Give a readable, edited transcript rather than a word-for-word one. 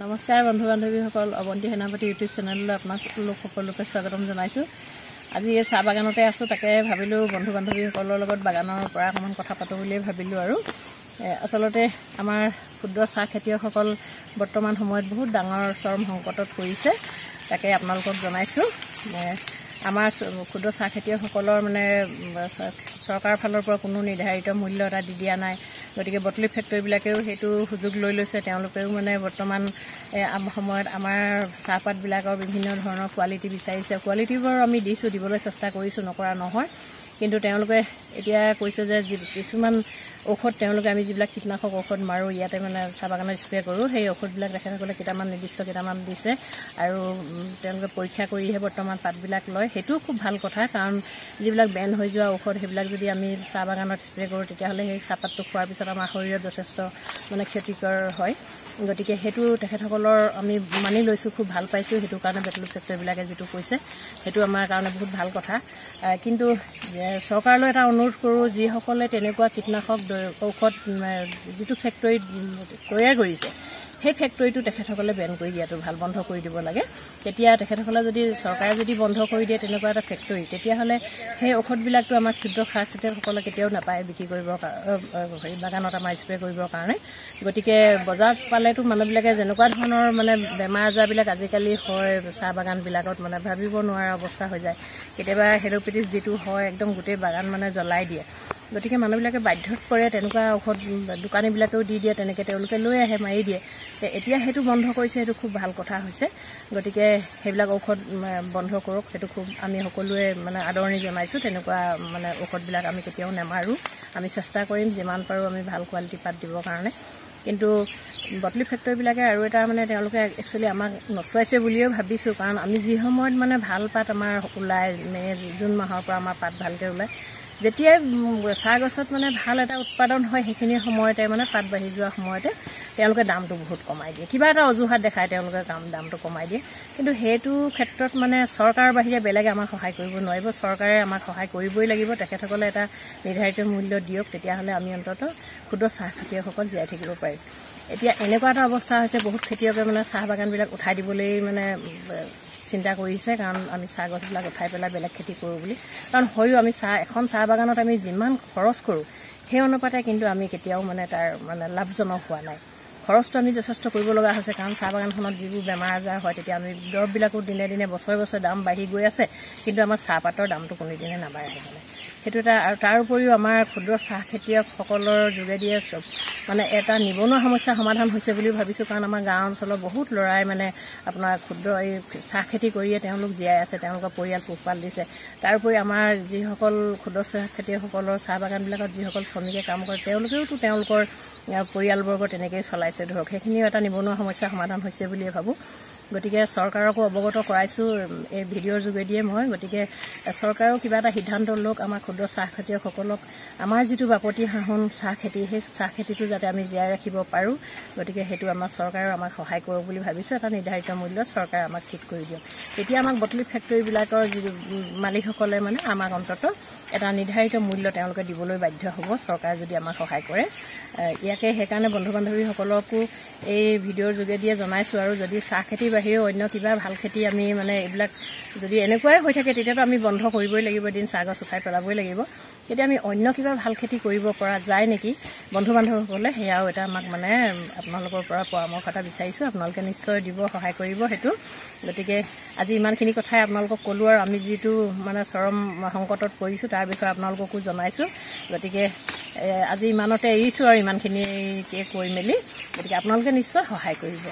নমস্কাৰ বন্ধু বান্ধৱীসকল, অৱন্তী সেনাপতি ইউটিউব চেনেললৈ আপোনালোক সকলোকে স্বাগতম জনাইছোঁ। আজি এই চাহ বাগানতে আছোঁ, তাকে ভাবিলোঁ বন্ধু বান্ধৱীসকলৰ লগত বাগানৰ পৰা অকণমান কথা পাতোঁ বুলিয়ে ভাবিলোঁ। আৰু আচলতে আমাৰ ক্ষুদ্ৰ চাহ খেতিয়কসকল বৰ্তমান সময়ত বহুত ডাঙৰ চৰম সংকটত পৰিছে, তাকে আপোনালোকক জনাইছোঁ। আমাৰ ক্ষুদ্ৰ চাহ খেতিয়কসকলৰ চৰকাৰৰ ফালৰ পৰা কোনো নিৰ্ধাৰিত মূল্য এটা দি দিয়া নাই। গতিকে বটলি ফেক্টৰীবিলাকেও সেইটো সুযোগ লৈ লৈছে। তেওঁলোকেও বৰ্তমান সময়ত আমাৰ চাহপাতবিলাকৰ বিভিন্ন ধৰণৰ কোৱালিটি বিচাৰিছে। কোৱালিটিবোৰ আমি দিবলৈ চেষ্টা কৰিছোঁ, নকৰা নহয়। কিন্তু তেওঁলোকে এতিয়া কৈছে যে কিছুমান ঔষধ তেওঁলোকে আমি যিবিলাক কীটনাশক ঔষধ মাৰোঁ ইয়াতে চাহ বাগানত স্প্ৰে কৰোঁ, সেই ঔষধবিলাক তেখেতসকলে নিৰ্দিষ্ট কেইটামান দিছে আৰু তেওঁলোকে পৰীক্ষা কৰিহে বৰ্তমান পাতবিলাক লয়। সেইটোও খুব ভাল কথা, কাৰণ যিবিলাক বেন হৈ যোৱা ঔষধ সেইবিলাক যদি আমি চাহ বাগানত স্প্ৰে কৰোঁ তেতিয়াহ'লে সেই চাহপাতটো খোৱাৰ পিছত আমাৰ শৰীৰত যথেষ্ট ক্ষতিকৰ হয়। গতিকে সেইটো তেখেতসকলৰ আমি মানি লৈছোঁ, খুব ভাল পাইছোঁ। সেইটো কাৰণে বেটলি ফেক্টৰীবিলাকে যিটো কৈছে সেইটো আমাৰ কাৰণে বহুত ভাল কথা। কিন্তু চৰকাৰলৈ এটা অনুৰোধ কৰোঁ, যিসকলে তেনেকুৱা কীটনাশক ঔষধ যিটো ফেক্টৰীত তৈয়াৰ কৰিছে সেই ফেক্টৰীটো তেখেতসকলে বেন কৰি দিয়াটো ভাল, বন্ধ কৰি দিব লাগে। তেতিয়া তেখেতসকলে চৰকাৰে যদি বন্ধ কৰি দিয়ে তেনেকুৱা এটা ফেক্টৰী, তেতিয়াহ'লে সেই ঔষধবিলাকটো আমাৰ ক্ষুদ্ৰ চাহ খেতিয়কসকলে কেতিয়াও নাপায় বিক্ৰী কৰিবৰ বাগানত আমাৰ স্প্ৰে কৰিবৰ কাৰণে। গতিকে বজাৰত পালেতো মানুহবিলাকে যেনেকুৱা ধৰণৰ বেমাৰ আজাৰবিলাক আজিকালি হয় চাহ বাগানবিলাকত ভাবিব নোৱাৰা অৱস্থা হৈ যায়। কেতিয়াবা হেল'পেটিছ যিটো হয় একদম গোটেই বাগান জ্বলাই দিয়ে। গতিকে মানুহবিলাকে বাধ্যত পৰে, তেনেকুৱা ঔষধ দোকানীবিলাকেও দি দিয়ে, তেনেকৈ তেওঁলোকে লৈ আহে, মাৰি দিয়ে। এতিয়া সেইটো বন্ধ কৰিছে, সেইটো খুব ভাল কথা হৈছে। গতিকে সেইবিলাক ঔষধ বন্ধ কৰক, সেইটো খুব আমি সকলোৱে আদৰণি জনাইছোঁ। তেনেকুৱা ঔষধবিলাক আমি কেতিয়াও নেমাৰোঁ, আমি চেষ্টা কৰিম যিমান পাৰোঁ আমি ভাল কোৱালিটি পাত দিবৰ কাৰণে। কিন্তু বটলি ফেক্টৰীবিলাকে আৰু এটা তেওঁলোকে একচুৱেলি আমাক নচুৱাইছে বুলিয়ে ভাবিছোঁ, কাৰণ আমি যি সময়ত ভাল পাত আমাৰ ওলায়, জুন মাহৰ পৰা আমাৰ পাত ভালকৈ ওলায়, যেতিয়াই চাহ গছত ভাল এটা উৎপাদন হয় সেইখিনি সময়তে পাত বাঢ়ি যোৱাৰ সময়তে তেওঁলোকে দামটো বহুত কমাই দিয়ে, কিবা এটা অজুহাত দেখাই তেওঁলোকে দামটো কমাই দিয়ে। কিন্তু সেইটো ক্ষেত্ৰত চৰকাৰৰ বাহিৰে বেলেগে আমাক সহায় কৰিব নোৱাৰিব। চৰকাৰে আমাক সহায় কৰিবই লাগিব। তেখেতসকলে এটা নিৰ্ধাৰিত মূল্য দিয়ক, তেতিয়াহ'লে আমি অন্ততঃ ক্ষুদ্ৰ চাহ খেতিয়কসকল জীয়াই থাকিব পাৰিম। এতিয়া এনেকুৱা এটা অৱস্থা হৈছে, বহুত খেতিয়কে চাহ বাগানবিলাক উঠাই দিবলৈ চিন্তা কৰিছে, কাৰণ আমি চাহ গছবিলাক উঠাই পেলাই বেলেগ খেতি কৰোঁ বুলি। কাৰণ হয়ো আমি এখন চাহ বাগানত আমি যিমান খৰচ কৰোঁ সেই অনুপাতে কিন্তু আমি কেতিয়াও তাৰ লাভজনক হোৱা নাই। খৰচটো আমি যথেষ্ট কৰিব লগা হৈছে, কাৰণ চাহ বাগানখনত যিবোৰ বেমাৰ আজাৰ হয় তেতিয়া আমি দৰৱবিলাকো দিনে দিনে বছৰে বছৰে দাম বাঢ়ি গৈ আছে, কিন্তু আমাৰ চাহপাতৰ দামটো কোনোদিনে নাবাঢ়ে। সেইটো এটা। আৰু তাৰ উপৰিও আমাৰ ক্ষুদ্ৰ চাহ খেতিয়কসকলৰ যোগেদিয়ে এটা নিবনুৱা সমস্যাৰ সমাধান হৈছে বুলি ভাবিছোঁ, কাৰণ আমাৰ গাঁও অঞ্চলৰ বহুত ল'ৰাই আপোনাৰ ক্ষুদ্ৰ এই চাহ খেতি কৰিয়ে তেওঁলোক জীয়াই আছে, তেওঁলোকৰ পৰিয়াল পোহপাল দিছে। তাৰোপৰি আমাৰ যিসকল ক্ষুদ্ৰ চাহ খেতিয়কসকলৰ চাহ বাগানবিলাকত যিসকল শ্ৰমিকে কাম কৰে তেওঁলোকেওতো তেওঁলোকৰ পৰিয়ালবৰ্গ তেনেকৈয়ে চলাইছে ধৰক, সেইখিনিও এটা নিবনুৱা সমস্যাৰ সমাধান হৈছে বুলিয়ে ভাবোঁ। গতিকে চৰকাৰকো অৱগত কৰাইছোঁ এই ভিডিঅ'ৰ যোগেদিয়ে মই। গতিকে চৰকাৰেও কিবা এটা সিদ্ধান্ত লওক, আমাৰ ক্ষুদ্ৰ চাহ খেতিয়কসকলক আমাৰ যিটো বাপতি সাহোন চাহ খেতি, সেই চাহ খেতিটো যাতে আমি জীয়াই ৰাখিব পাৰোঁ। গতিকে সেইটো আমাৰ চৰকাৰেও আমাক সহায় কৰক বুলি ভাবিছোঁ। এটা নিৰ্ধাৰিত মূল্য চৰকাৰে আমাক ঠিক কৰি দিয়ক, তেতিয়া আমাক বটলি ফেক্টৰীবিলাকৰ যি মালিকসকলে আমাক অন্ততঃ এটা নিৰ্ধাৰিত মূল্য তেওঁলোকে দিবলৈ বাধ্য হ'ব, চৰকাৰে যদি আমাক সহায় কৰে। ইয়াকে সেইকাৰণে বন্ধু বান্ধৱীসকলকো এই ভিডিঅ'ৰ যোগেদিয়ে জনাইছোঁ। আৰু যদি চাহ খেতিৰ বাহিৰেও অন্য কিবা ভাল খেতি আমি এইবিলাক যদি এনেকুৱাই হৈ থাকে তেতিয়াতো আমি বন্ধ কৰিবই লাগিব, এদিন চাহ গছ উঠাই পেলাবই লাগিব। তেতিয়া আমি অন্য কিবা ভাল খেতি কৰিব পৰা যায় নেকি বন্ধু বান্ধৱসকলে, সেয়াও এটা আমাক আপোনালোকৰ পৰা পৰামৰ্শ এটা বিচাৰিছোঁ। আপোনালোকে নিশ্চয় দিব, সহায় কৰিব সেইটো। গতিকে আজি ইমানখিনি কথাই আপোনালোকক ক'লোঁ, আৰু আমি যিটো চৰম সংকটত পৰিছোঁ তাৰ বিষয়ে আপোনালোককো জনাইছোঁ। গতিকে আজি ইমানতে এৰিছোঁ আৰু ইমানখিনিকে কৈ মেলি। গতিকে আপোনালোকে নিশ্চয় সহায় কৰিব।